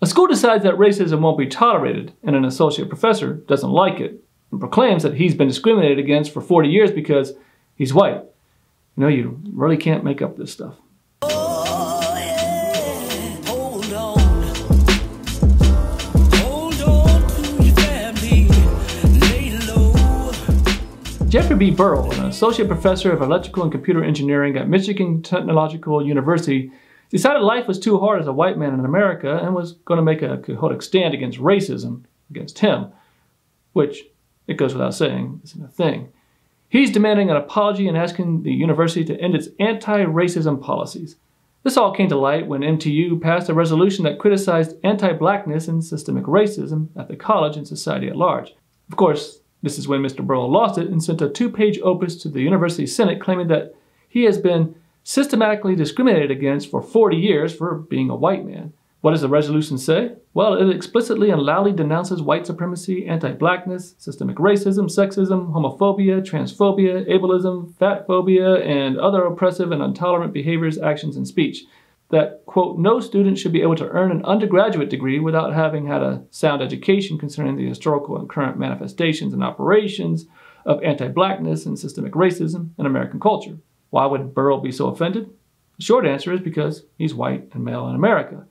A school decides that racism won't be tolerated, and an associate professor doesn't like it and proclaims that he's been discriminated against for 40 years because he's white. You know, you really can't make up this stuff. Jeffrey B. Burrell, an associate professor of electrical and computer engineering at Michigan Technological University, decided life was too hard as a white man in America and was going to make a quixotic stand against racism against him, which, it goes without saying, isn't a thing. He's demanding an apology and asking the university to end its anti-racism policies. This all came to light when MTU passed a resolution that criticized anti-blackness and systemic racism at the college and society at large. Of course, this is when Mr. Burrell lost it and sent a 2-page opus to the university senate claiming that he has been systematically discriminated against for 40 years for being a white man. What does the resolution say? Well, it explicitly and loudly denounces white supremacy, anti-blackness, systemic racism, sexism, homophobia, transphobia, ableism, fat phobia, and other oppressive and intolerant behaviors, actions, and speech. That, quote, no student should be able to earn an undergraduate degree without having had a sound education concerning the historical and current manifestations and operations of anti-blackness and systemic racism in American culture. Why would Burrell be so offended? The short answer is because he's white and male in America.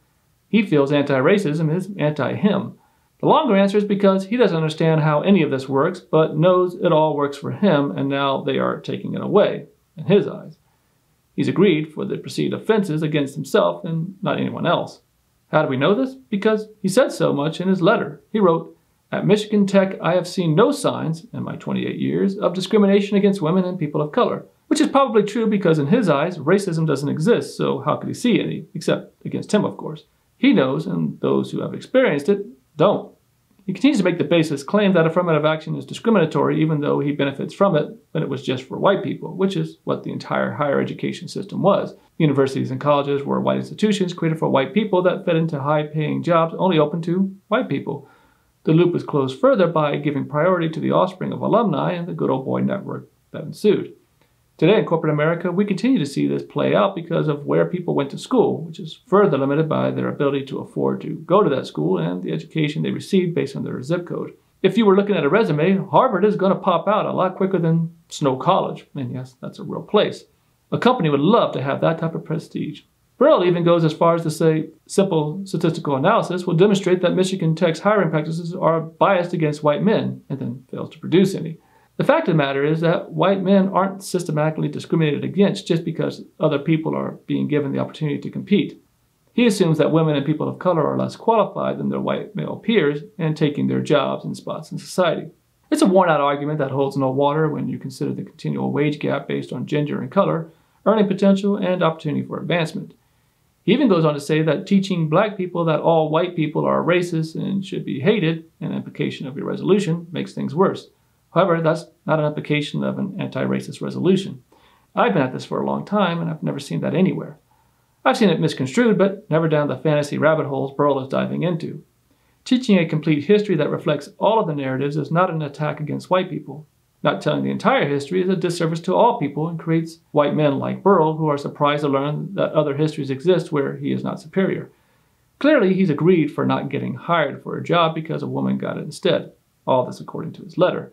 He feels anti-racism is anti-him. The longer answer is because he doesn't understand how any of this works, but knows it all works for him, and now they are taking it away, in his eyes. He's agreed for the perceived offenses against himself and not anyone else. How do we know this? Because he said so much in his letter. He wrote, "At Michigan Tech, I have seen no signs, in my 28 years, of discrimination against women and people of color." Which is probably true because in his eyes, racism doesn't exist, so how could he see any? Except against him, of course. He knows, and those who have experienced it don't. He continues to make the baseless claim that affirmative action is discriminatory even though he benefits from it when it was just for white people, which is what the entire higher education system was. Universities and colleges were white institutions created for white people that fed into high-paying jobs only open to white people. The loop was closed further by giving priority to the offspring of alumni and the good old boy network that ensued. Today in corporate America, we continue to see this play out because of where people went to school, which is further limited by their ability to afford to go to that school and the education they received based on their zip code. If you were looking at a resume, Harvard is going to pop out a lot quicker than Snow College. And yes, that's a real place. A company would love to have that type of prestige. Burrell even goes as far as to say simple statistical analysis will demonstrate that Michigan Tech's hiring practices are biased against white men, and then fails to produce any. The fact of the matter is that white men aren't systematically discriminated against just because other people are being given the opportunity to compete. He assumes that women and people of color are less qualified than their white male peers and taking their jobs and spots in society. It's a worn-out argument that holds no water when you consider the continual wage gap based on gender and color, earning potential, and opportunity for advancement. He even goes on to say that teaching black people that all white people are racist and should be hated, an implication of your resolution, makes things worse. However, that's not an implication of an anti-racist resolution. I've been at this for a long time, and I've never seen that anywhere. I've seen it misconstrued, but never down the fantasy rabbit holes Burrell is diving into. Teaching a complete history that reflects all of the narratives is not an attack against white people. Not telling the entire history is a disservice to all people and creates white men like Burrell who are surprised to learn that other histories exist where he is not superior. Clearly, he's agreed for not getting hired for a job because a woman got it instead. All this according to his letter.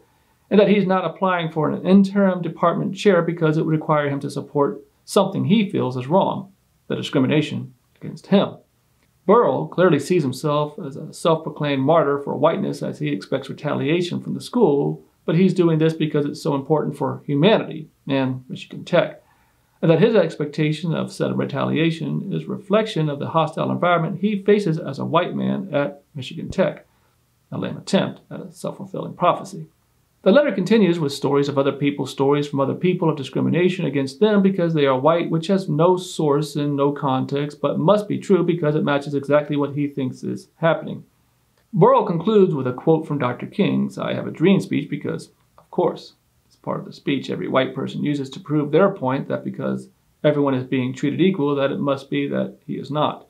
And that he's not applying for an interim department chair because it would require him to support something he feels is wrong, the discrimination against him. Burrell clearly sees himself as a self-proclaimed martyr for whiteness as he expects retaliation from the school, but he's doing this because it's so important for humanity and Michigan Tech. And that his expectation of said retaliation is a reflection of the hostile environment he faces as a white man at Michigan Tech. A lame attempt at a self-fulfilling prophecy. The letter continues with stories of other people's stories from other people of discrimination against them because they are white, which has no source and no context, but must be true because it matches exactly what he thinks is happening. Burrell concludes with a quote from Dr. King's I Have a Dream speech because, of course, it's part of the speech every white person uses to prove their point that because everyone is being treated equal, that it must be that he is not.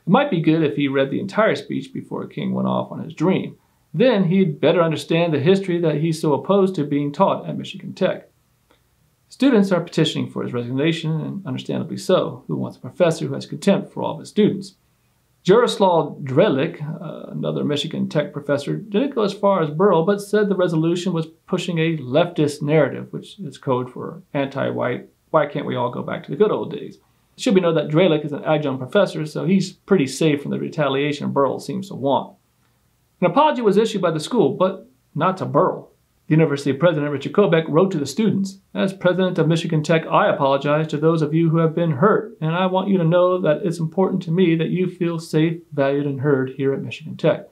It might be good if he read the entire speech before King went off on his dream. Then he'd better understand the history that he's so opposed to being taught at Michigan Tech. Students are petitioning for his resignation, and understandably so. Who wants a professor who has contempt for all of his students? Jaroslav Drellich, another Michigan Tech professor, didn't go as far as Burrell, but said the resolution was pushing a leftist narrative, which is code for anti-white. Why can't we all go back to the good old days? It should be noted that Drellich is an adjunct professor, so he's pretty safe from the retaliation Burrell seems to want. An apology was issued by the school, but not to Burrell. The university president, Richard Kobeck, wrote to the students, "As president of Michigan Tech, I apologize to those of you who have been hurt, and I want you to know that it's important to me that you feel safe, valued, and heard here at Michigan Tech."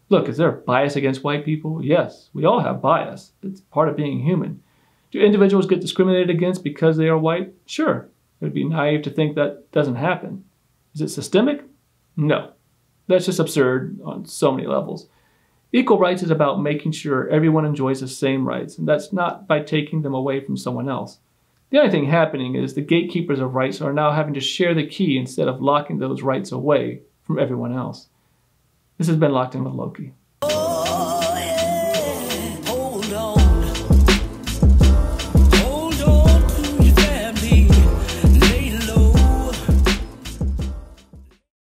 Look, is there bias against white people? Yes, we all have bias. It's part of being human. Do individuals get discriminated against because they are white? Sure. It would be naive to think that doesn't happen. Is it systemic? No. That's just absurd on so many levels. Equal rights is about making sure everyone enjoys the same rights, and that's not by taking them away from someone else. The only thing happening is the gatekeepers of rights are now having to share the key instead of locking those rights away from everyone else. This has been Locked In with Loki. Oh, yeah.